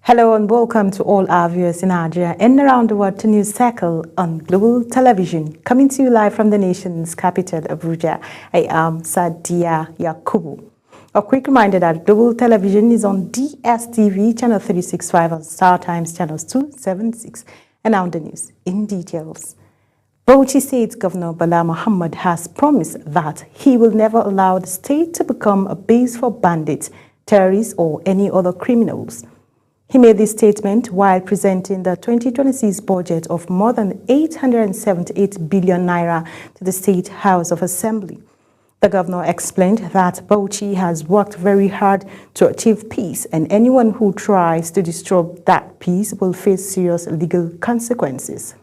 Hello and welcome to all our viewers in Nigeria and around the world to News Circle on Global Television. Coming to you live from the nation's capital, Abuja, I am Sadia Yakubu. A quick reminder that Global Television is on DSTV, channel 365 and Star Times, channels 276. And now the news in details. Bauchi State Governor Bala Muhammad has promised that he will never allow the state to become a base for bandits, terrorists or any other criminals. He made this statement while presenting the 2026 budget of more than 878 billion naira to the State House of Assembly. The governor explained that Bauchi has worked very hard to achieve peace, and anyone who tries to disturb that peace will face serious legal consequences.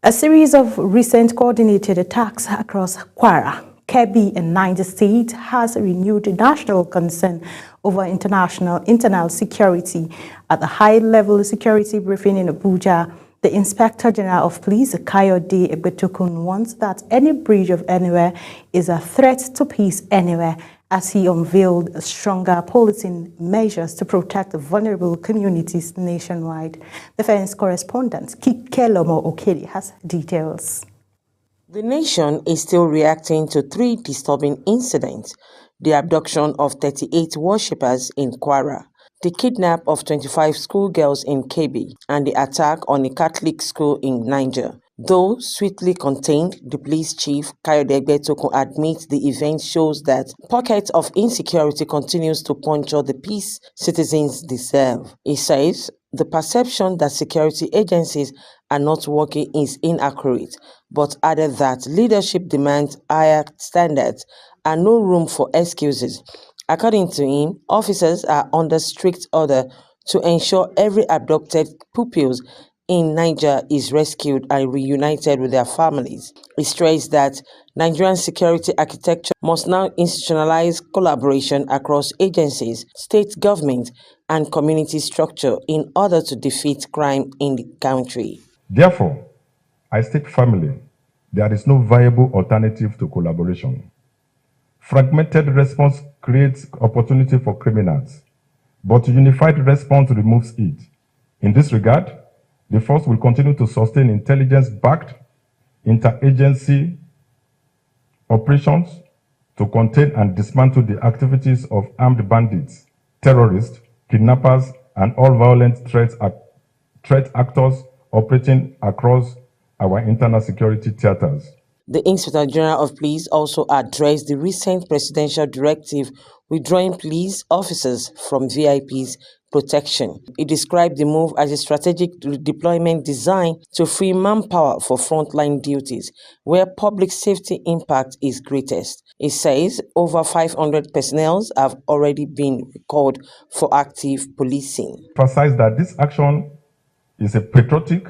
A series of recent coordinated attacks across Kwara, Kebbi and Niger State has renewed national concern over internal security. At the high-level security briefing in Abuja, the Inspector General of Police, Kayode Egbetokun, warns that any breach of anywhere is a threat to peace anywhere, as he unveiled stronger policing measures to protect vulnerable communities nationwide. Defense correspondent Kikelomo Okeli has details. The nation is still reacting to three disturbing incidents: the abduction of 38 worshippers in Kwara, the kidnap of 25 schoolgirls in Kebbi, and the attack on a Catholic school in Niger. Though swiftly contained, the police chief, Kayode Egbetokun, admits the event shows that pockets of insecurity continues to puncture the peace citizens deserve. He says the perception that security agencies are not working is inaccurate, but added that leadership demands higher standards and no room for excuses. According to him, officers are under strict order to ensure every abducted pupils in Niger is rescued and reunited with their families. He stressed that Nigerian security architecture must now institutionalize collaboration across agencies, state government, and community structure in order to defeat crime in the country. Therefore, I state firmly, there is no viable alternative to collaboration. Fragmented response creates opportunity for criminals, but unified response removes it. In this regard, the force will continue to sustain intelligence-backed interagency operations to contain and dismantle the activities of armed bandits, terrorists, kidnappers, and all violent threat actors operating across our internal security theaters. The Inspector General of Police also addressed the recent presidential directive withdrawing police officers from VIPs protection. He described the move as a strategic deployment designed to free manpower for frontline duties, where public safety impact is greatest. He says over 500 personnel have already been recalled for active policing. Emphasize that this action is a patriotic,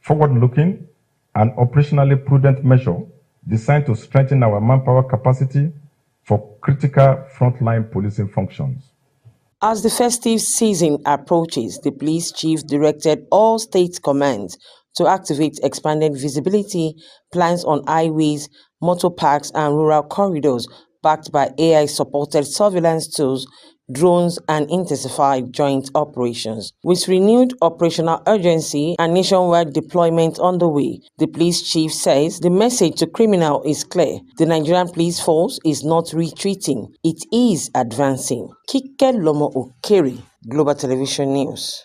forward-looking, and operationally prudent measure designed to strengthen our manpower capacity for critical frontline policing functions. As the festive season approaches, the police chief directed all state commands to activate expanded visibility plans on highways, motor parks, and rural corridors, backed by AI-supported surveillance tools, drones, and intensified joint operations. With renewed operational urgency and nationwide deployment on the way, the police chief says the message to criminals is clear. The Nigerian police force is not retreating, it is advancing. Kikelomo Okeri, Global Television News.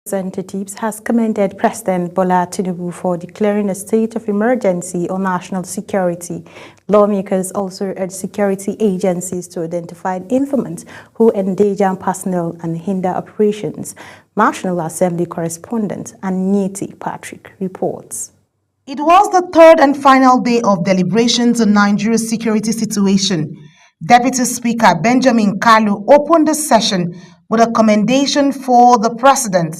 Representatives has commended President Bola Tinubu for declaring a state of emergency on national security. Lawmakers also urged security agencies to identify informants who endanger personnel and hinder operations. National Assembly correspondent Aniti Patrick reports. It was the third and final day of deliberations on Nigeria's security situation. Deputy Speaker Benjamin Kalu opened the session with a commendation for the president,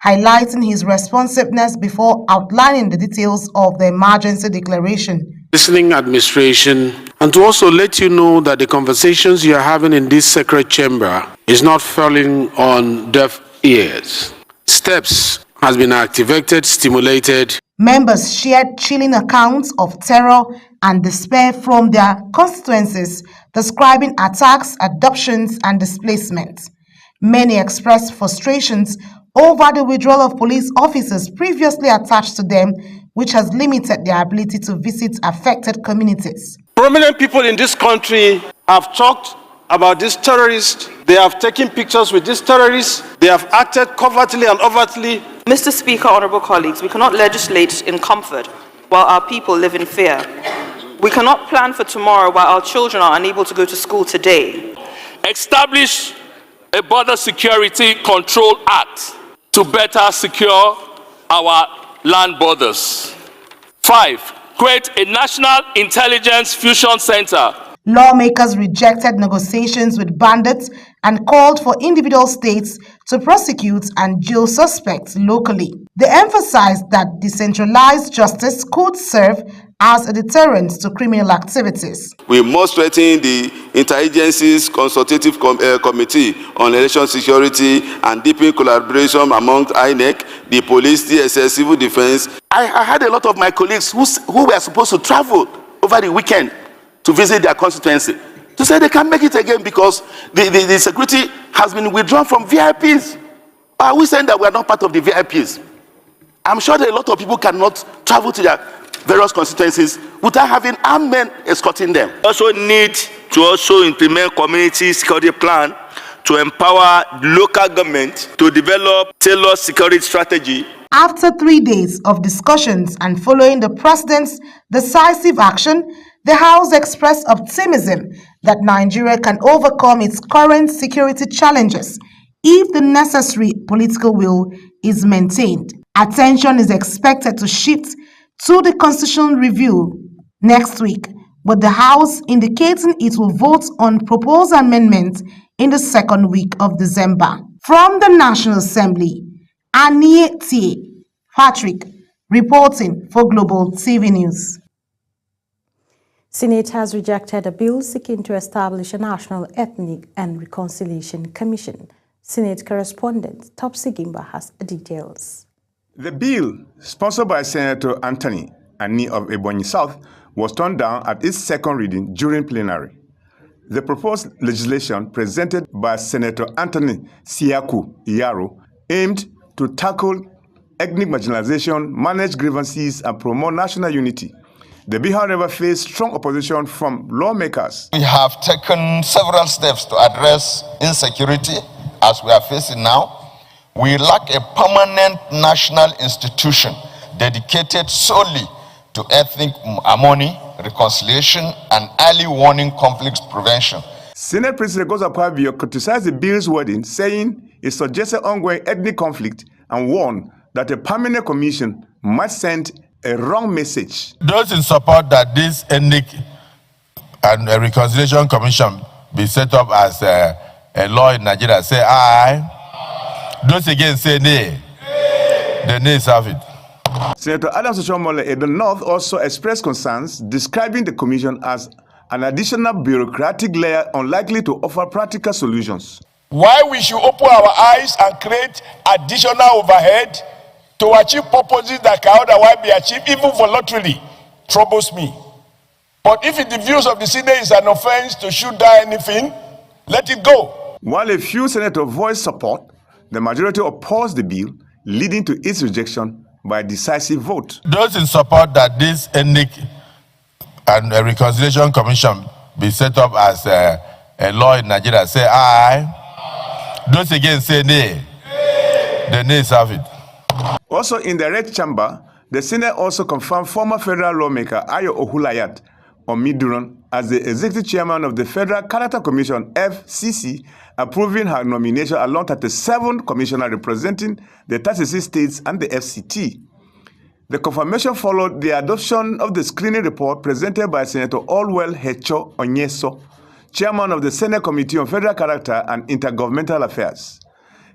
highlighting his responsiveness before outlining the details of the emergency declaration. Listening administration, and to also let you know that the conversations you are having in this sacred chamber is not falling on deaf ears. Steps has been activated, stimulated. Members shared chilling accounts of terror and despair from their constituencies, describing attacks, abductions, and displacement. Many expressed frustrations over the withdrawal of police officers previously attached to them, which has limited their ability to visit affected communities. Prominent people in this country have talked about these terrorists. They have taken pictures with these terrorists. They have acted covertly and overtly. Mr. Speaker, honorable colleagues, we cannot legislate in comfort while our people live in fear. We cannot plan for tomorrow while our children are unable to go to school today. Establish a Border Security Control Act to better secure our land borders. 5. Create a National Intelligence Fusion Center. Lawmakers rejected negotiations with bandits and called for individual states to prosecute and jail suspects locally. They emphasized that decentralized justice could serve as a deterrent to criminal activities. We must strengthen the Interagencies Consultative Committee on Election Security and deepen collaboration among INEC, the police, DSS, civil defense. I had a lot of my colleagues who were supposed to travel over the weekend to visit their constituency, to say they can't make it again because the security has been withdrawn from VIPs. Are we saying that we are not part of the VIPs? I'm sure that a lot of people cannot travel to their various constituencies without having armed men escorting them. Also need to implement community security plan to empower local government to develop tailored security strategy. After 3 days of discussions and following the president's decisive action, the House expressed optimism that Nigeria can overcome its current security challenges if the necessary political will is maintained. Attention is expected to shift to the constitutional review next week, with the House indicating it will vote on proposed amendments in the second week of December. From the National Assembly, Anie Patrick reporting for Global TV News. Senate has rejected a bill seeking to establish a National Ethnic and Reconciliation Commission. Senate correspondent Topsy Gimba has details. The bill, sponsored by Senator Anthony Ani of Ebonyi South, was turned down at its second reading during plenary. The proposed legislation presented by Senator Anthony Siaku Iyaro aimed to tackle ethnic marginalization, manage grievances, and promote national unity. The bill, however, faced strong opposition from lawmakers. We have taken several steps to address insecurity as we are facing now. We lack a permanent national institution dedicated solely to ethnic harmony, reconciliation, and early warning conflict prevention. Senate President Goza Pabio criticized the bill's wording, saying it suggested ongoing ethnic conflict and warned that a permanent commission might send a wrong message. Those in support that this Ethnic and Reconciliation Commission be set up as a law in Nigeria say aye. Those against say nay. The nays have it. Senator Adams Oshomole in the North also expressed concerns, describing the commission as an additional bureaucratic layer unlikely to offer practical solutions. Why we should open our eyes and create additional overhead to achieve purposes that can otherwise be achieved, even voluntarily, troubles me. But if in the views of the Senate is an offense to shoot down anything, let it go. While a few senators voiced support, the majority opposed the bill, leading to its rejection by a decisive vote. Those in support that this Ethnic and Reconciliation Commission be set up as a law in Nigeria say aye. Those against say nay. The nays have it. Also in the red chamber, the Senate also confirmed former federal lawmaker Ayo Ohulayat Omiduron as the executive chairman of the Federal Character Commission, FCC, approving her nomination along 37 commissioners representing the 36 states and the FCT. The confirmation followed the adoption of the screening report presented by Senator Allwell Hecho Onyeso, chairman of the Senate Committee on Federal Character and Intergovernmental Affairs.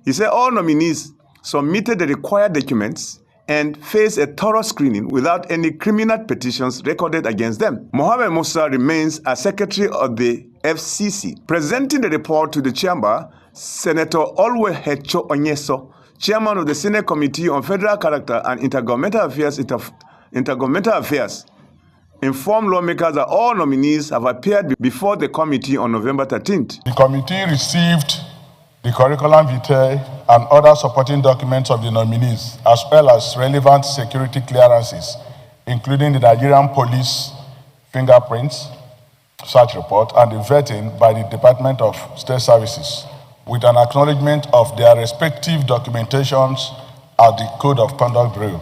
He said all nominees submitted the required documents and faced a thorough screening without any criminal petitions recorded against them. Mohamed Musa remains as secretary of the FCC. Presenting the report to the chamber, Senator Allwell Hecho Onyeso chairman of the Senate Committee on Federal Character and Intergovernmental Affairs, informed lawmakers that all nominees have appeared before the committee on November 13th. The committee received the curriculum vitae and other supporting documents of the nominees, as well as relevant security clearances, including the Nigerian police fingerprints, search report, and the vetting by the Department of State Services, with an acknowledgement of their respective documentations at the Code of Conduct Bureau.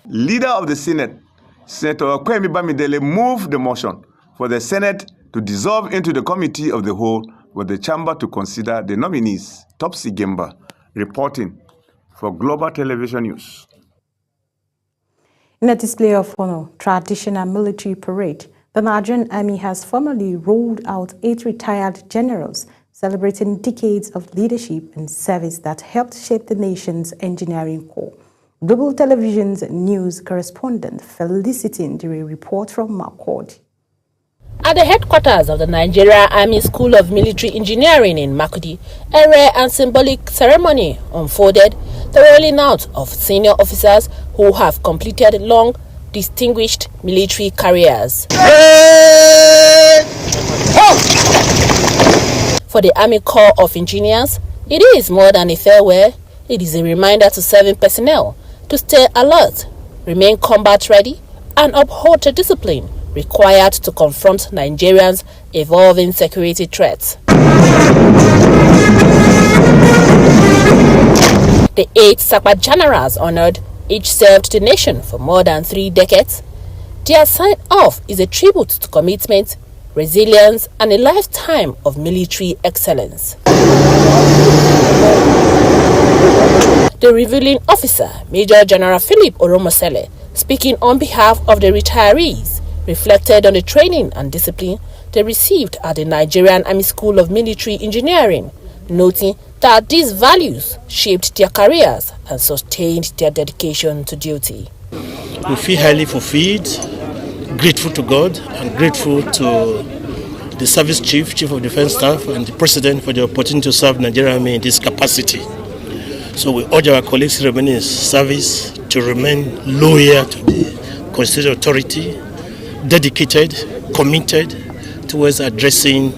Leader of the Senate, Senator Kwemi Bamidele, moved the motion for the Senate to dissolve into the Committee of the Whole with the chamber to consider the nominees. Topsy Gemba, reporting for Global Television News. In a display of honor, traditional military parade, the Nigerian Army has formally rolled out 8 retired generals, celebrating decades of leadership and service that helped shape the nation's engineering corps. Global Television's news correspondent Felicity Ndiri report from Makurdi. At the headquarters of the Nigeria Army School of Military Engineering in Makurdi, a rare and symbolic ceremony unfolded, the rolling out of senior officers who have completed long, distinguished military careers. For the Army Corps of Engineers, it is more than a farewell. It is a reminder to serving personnel to stay alert, remain combat ready, and uphold the discipline required to confront Nigerians' evolving security threats. The 8 Sapa generals honored each served the nation for more than 3 decades. Their sign-off is a tribute to commitment, resilience, and a lifetime of military excellence. The revealing officer, Major General Philip Oromosele, speaking on behalf of the retirees, reflected on the training and discipline they received at the Nigerian Army School of Military Engineering, noting that these values shaped their careers and sustained their dedication to duty. We feel highly fulfilled, grateful to God, and grateful to the Service Chief, Chief of Defense Staff, and the President for the opportunity to serve Nigerian Army in this capacity. So we urge our colleagues remaining in service to remain loyal to the constitutional authority, dedicated, committed towards addressing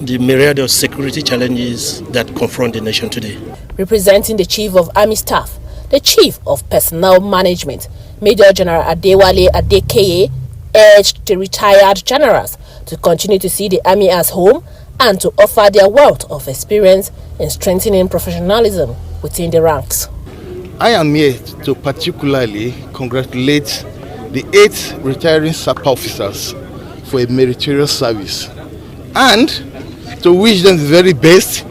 the myriad of security challenges that confront the nation today. Representing the Chief of Army Staff, the Chief of Personnel Management, Major General Adewale Adekeye, urged the retired generals to continue to see the Army as home and to offer their wealth of experience in strengthening professionalism within the ranks. I am here to particularly congratulate the 8 retiring SAPA officers for a meritorious service and to wish them the very best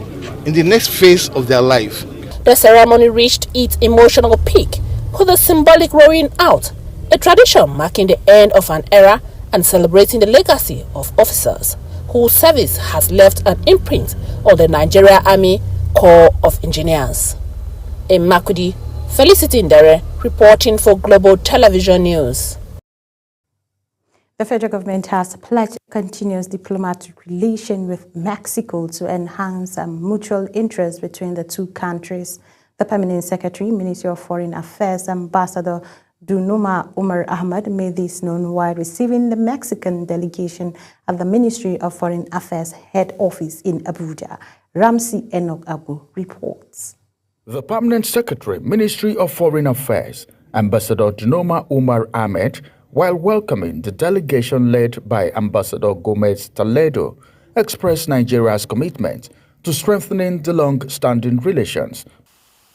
in the next phase of their life. The ceremony reached its emotional peak with a symbolic rolling out, a tradition marking the end of an era and celebrating the legacy of officers whose service has left an imprint on the Nigeria Army Corps of Engineers. In Makurdi, Felicity Ndere reporting for Global Television News. The federal government has pledged continuous diplomatic relation with Mexico to enhance mutual interest between the two countries. The Permanent Secretary, Ministry of Foreign Affairs, Ambassador Dunoma Umar Ahmad made this known while receiving the Mexican delegation at the Ministry of Foreign Affairs head office in Abuja. Ramsey Enoch Abu reports. The Permanent Secretary, Ministry of Foreign Affairs, Ambassador Dunoma Umar Ahmed, while welcoming the delegation led by Ambassador Gomez Toledo, expressed Nigeria's commitment to strengthening the long-standing relations.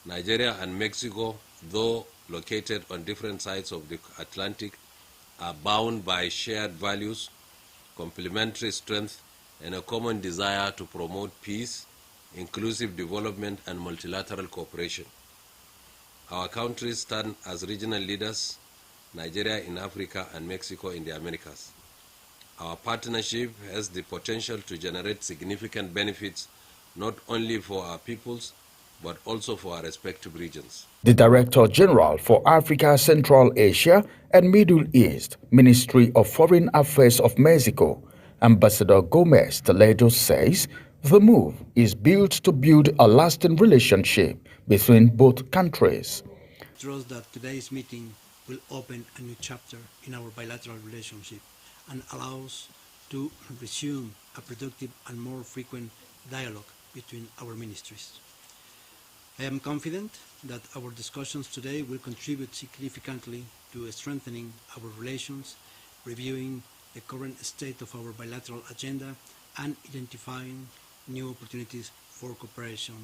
Nigeria and Mexico, though located on different sides of the Atlantic, are bound by shared values, complementary strength, and a common desire to promote peace, inclusive development, and multilateral cooperation. Our countries stand as regional leaders, Nigeria in Africa and Mexico in the Americas. Our partnership has the potential to generate significant benefits not only for our peoples, but also for our respective regions. The Director General for Africa, Central Asia and Middle East, Ministry of Foreign Affairs of Mexico, Ambassador Gomez Toledo says the move is built to build a lasting relationship between both countries. I trust that today's meeting will open a new chapter in our bilateral relationship and allow us to resume a productive and more frequent dialogue between our ministries. I am confident that our discussions today will contribute significantly to strengthening our relations, reviewing the current state of our bilateral agenda, and identifying new opportunities for cooperation.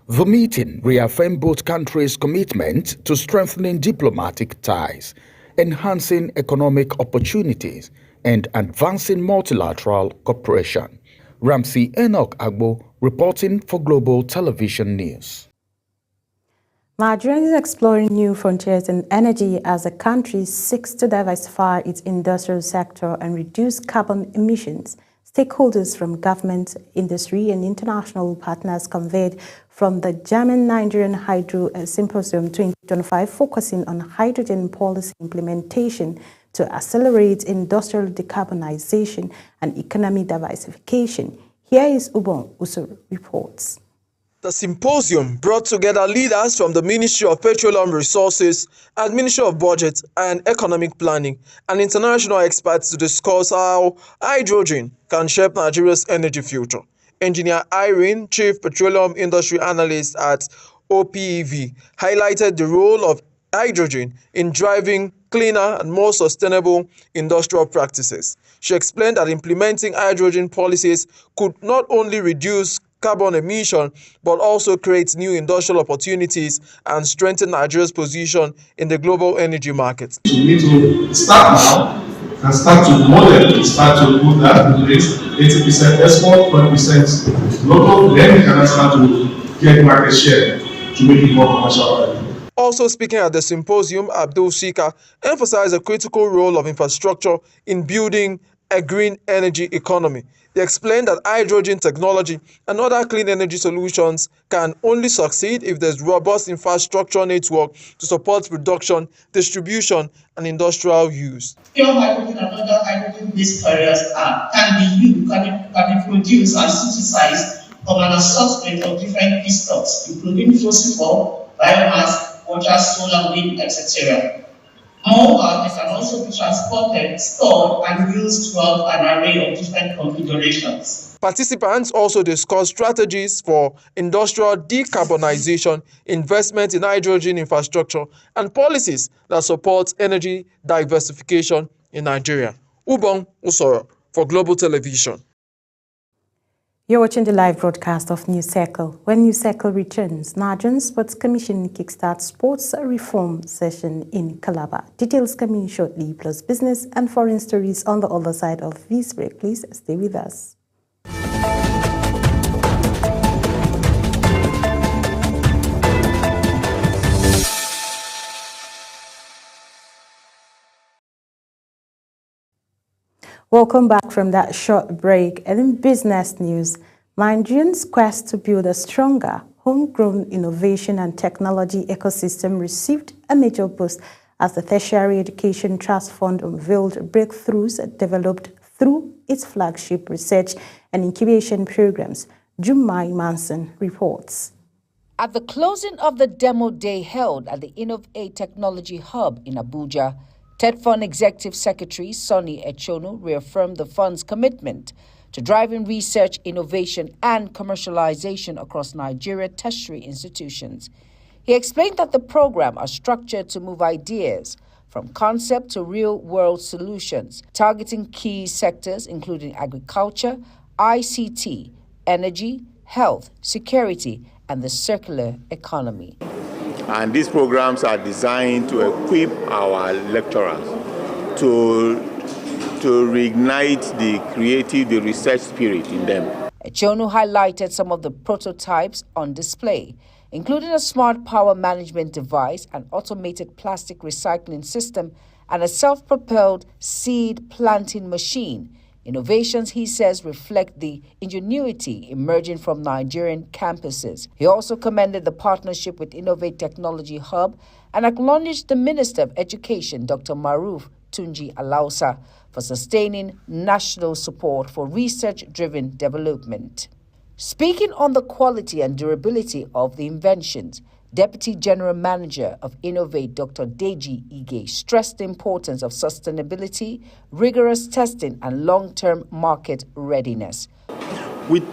The meeting reaffirmed both countries' commitment to strengthening diplomatic ties, enhancing economic opportunities, and advancing multilateral cooperation. Ramsey Enoch Agbo reporting for Global Television News. Nigeria is exploring new frontiers in energy as the country seeks to diversify its industrial sector and reduce carbon emissions. Stakeholders from government, industry, and international partners convened from the German-Nigerian Hydro Symposium 2025, focusing on hydrogen policy implementation to accelerate industrial decarbonization and economic diversification. Here is Ubon Usur reports. The symposium brought together leaders from the Ministry of Petroleum Resources and Ministry of Budget and Economic Planning and international experts to discuss how hydrogen can shape Nigeria's energy future. Engineer Irene, Chief Petroleum Industry Analyst at OPEV, highlighted the role of hydrogen in driving cleaner and more sustainable industrial practices. She explained that implementing hydrogen policies could not only reduce carbon emission, but also create new industrial opportunities and strengthen Nigeria's position in the global energy market. We need to start now and start to model, start to put that in place, 80% export, 20% local, then we can start to get market share to make it more commercial. Also speaking at the symposium, Abdul Sika emphasized the critical role of infrastructure in building a green energy economy. They explained that hydrogen technology and other clean energy solutions can only succeed if there's robust infrastructure network to support production, distribution, and industrial use. Pure hydrogen and other hydrogen-based carriers can be produced and synthesized from an assortment of different feedstocks, including fossil fuel, biomass, water, solar, wind, etc. Moreover, they can also be transported, stored, and used throughout an array of different configurations. Participants also discussed strategies for industrial decarbonization, investment in hydrogen infrastructure, and policies that support energy diversification in Nigeria. Ubong Usoro for Global Television. You're watching the live broadcast of News Circle. When News Circle returns, Nigerian Sports Commission kickstarts sports reform session in Calabar. Details coming shortly, plus business and foreign stories on the other side of this break. Please stay with us. Welcome back from that short break. And in business news, Nigerians' quest to build a stronger, homegrown innovation and technology ecosystem received a major boost as the Tertiary Education Trust Fund unveiled breakthroughs developed through its flagship research and incubation programs. Jumai Manson reports. At the closing of the demo day held at the Innovate Technology Hub in Abuja, TED Fund Executive Secretary Sonny Echonu reaffirmed the fund's commitment to driving research, innovation, and commercialization across Nigeria tertiary institutions. He explained that the program are structured to move ideas from concept to real-world solutions, targeting key sectors including agriculture, ICT, energy, health, security, and the circular economy. And these programs are designed to equip our lecturers to reignite the creative, the research spirit in them. Echonu highlighted some of the prototypes on display, including a smart power management device, an automated plastic recycling system, and a self-propelled seed planting machine. Innovations, he says, reflect the ingenuity emerging from Nigerian campuses. He also commended the partnership with Innovate Technology Hub and acknowledged the Minister of Education, Dr. Maruf Tunji Alausa, for sustaining national support for research-driven development. Speaking on the quality and durability of the inventions, Deputy General Manager of Innovate, Dr. Deji Ige, stressed the importance of sustainability, rigorous testing, and long-term market readiness. With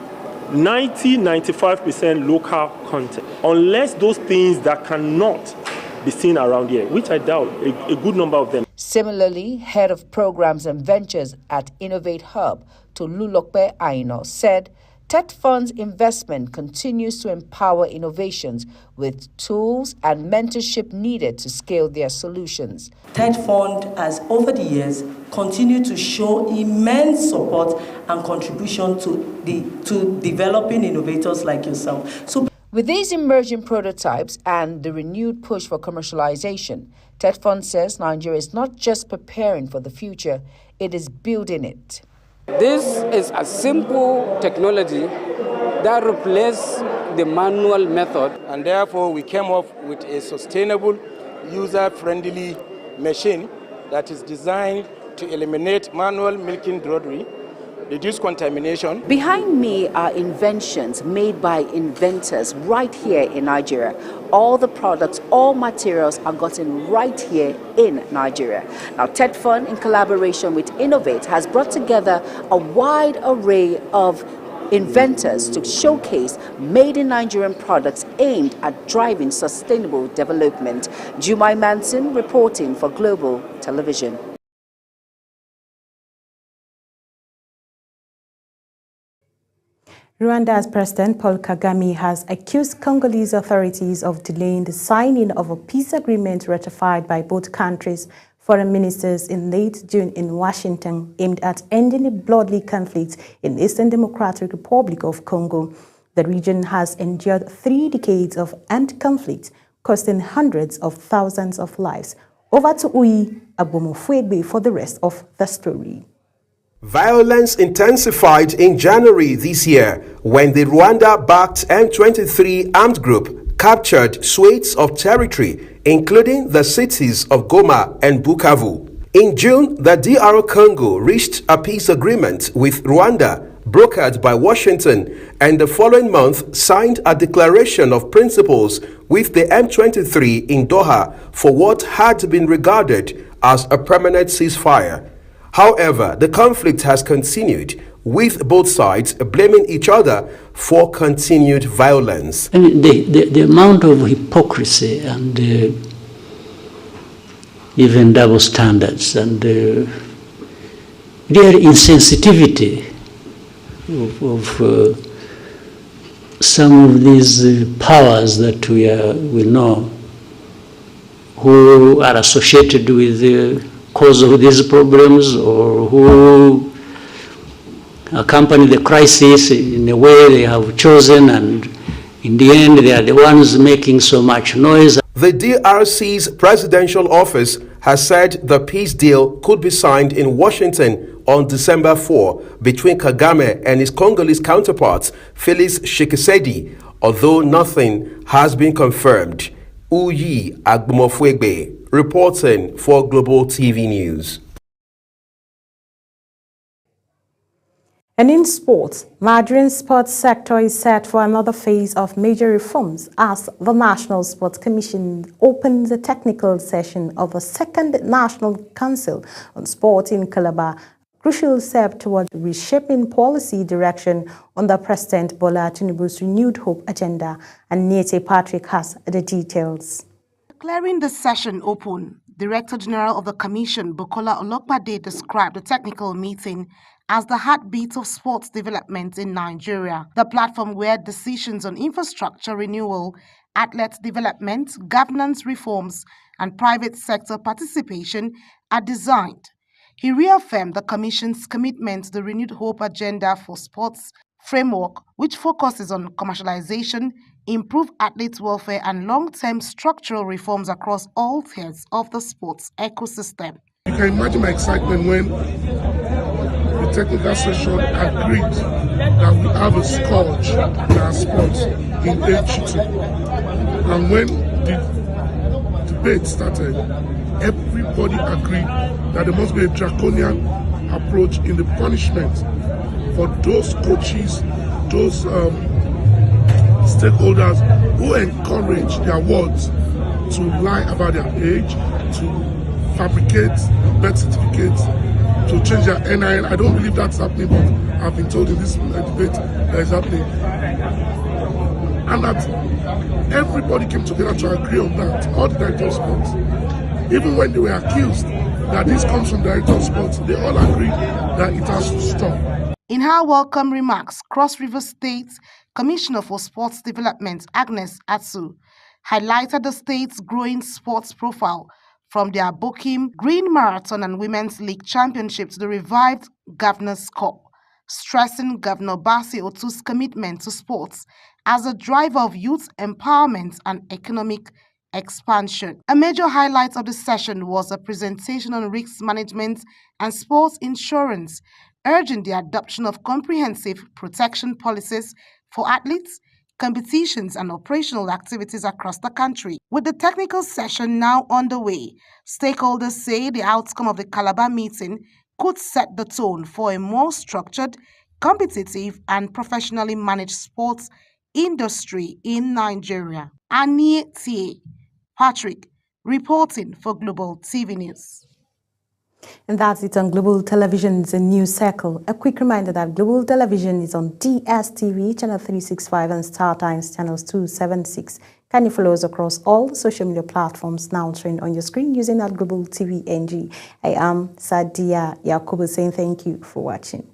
90-95% local content, unless those things that cannot be seen around here, which I doubt, a good number of them. Similarly, Head of Programs and Ventures at Innovate Hub, Tolulokpe Aino, said TED Fund's investment continues to empower innovations with tools and mentorship needed to scale their solutions. TED Fund has, over the years, continued to show immense support and contribution to developing innovators like yourself. With these emerging prototypes and the renewed push for commercialization, TED Fund says Nigeria is not just preparing for the future, it is building it. This is a simple technology that replaces the manual method, and therefore we came up with a sustainable, user-friendly machine that is designed to eliminate manual milking drudgery, reduce contamination. Behind me are inventions made by inventors right here in Nigeria. All the products, all materials are gotten right here in Nigeria. Now, TED Fund, in collaboration with Innovate, has brought together a wide array of inventors to showcase made in Nigerian products aimed at driving sustainable development. Jumai Manson reporting for Global Television. Rwanda's President Paul Kagame has accused Congolese authorities of delaying the signing of a peace agreement ratified by both countries' foreign ministers in late June in Washington, aimed at ending the bloody conflict in the Eastern Democratic Republic of Congo. The region has endured 3 decades of armed conflict, costing hundreds of thousands of lives. Over to Uyi Agbomofuegbe for the rest of the story. Violence intensified in January this year when the Rwanda-backed M23 armed group captured swathes of territory, including the cities of Goma and Bukavu. In June, the DR Congo reached a peace agreement with Rwanda, brokered by Washington, and the following month signed a declaration of principles with the M23 in Doha for what had been regarded as a permanent ceasefire. However, the conflict has continued, with both sides blaming each other for continued violence. I mean, the amount of hypocrisy and even double standards and real insensitivity of some of these powers that we know who are associated with the cause of these problems, or who accompany the crisis in a way they have chosen, and in the end they are the ones making so much noise. The DRC's presidential office has said the peace deal could be signed in Washington on December 4 between Kagame and his Congolese counterpart, Felix Tshisekedi, although nothing has been confirmed. Uyi Agbomofuegbe reporting for Global TV News. And in sports, Nigerian sports sector is set for another phase of major reforms as the National Sports Commission opens a technical session of the second National Council on Sport in Calabar, a crucial step towards reshaping policy direction under President Bola Tinubu's renewed hope agenda. And Niete Patrick has the details. Declaring the session open, Director General of the Commission, Bukola Olokpade, described the technical meeting as the heartbeat of sports development in Nigeria, the platform where decisions on infrastructure renewal, athlete development, governance reforms, and private sector participation are designed. He reaffirmed the Commission's commitment to the renewed hope agenda for sports framework, which focuses on commercialization, improve athlete welfare, and long-term structural reforms across all tiers of the sports ecosystem. You can imagine my excitement when the technical session agreed that we have a scourge in our sports in H2. And when the debate started, everybody agreed that there must be a draconian approach in the punishment for those coaches, those stakeholders who encourage their wards to lie about their age, to fabricate birth certificates, to change their NIN. I don't believe that's happening, but I've been told in this debate that is happening. And that everybody came together to agree on that, all the directors of sports. Even when they were accused that this comes from director of sports, they all agreed that it has to stop. In her welcome remarks, Cross River State Commissioner for Sports Development, Agnes Atsu, highlighted the state's growing sports profile from the Abokim Green Marathon and Women's League Championship to the revived Governor's Cup, stressing Governor Basi Otu's commitment to sports as a driver of youth empowerment and economic expansion. A major highlight of the session was a presentation on risk management and sports insurance, urging the adoption of comprehensive protection policies for athletes, competitions, and operational activities across the country. With the technical session now underway, stakeholders say the outcome of the Calabar meeting could set the tone for a more structured, competitive, and professionally managed sports industry in Nigeria. Annie T. Patrick, reporting for Global TV News. And that's it on Global Television's News Circle. A quick reminder that Global Television is on DSTV, Channel 365 and StarTimes, Channels 276. Can you follow us across all the social media platforms now showing on your screen using our Global TV NG. I am Sadia Yakubu saying thank you for watching.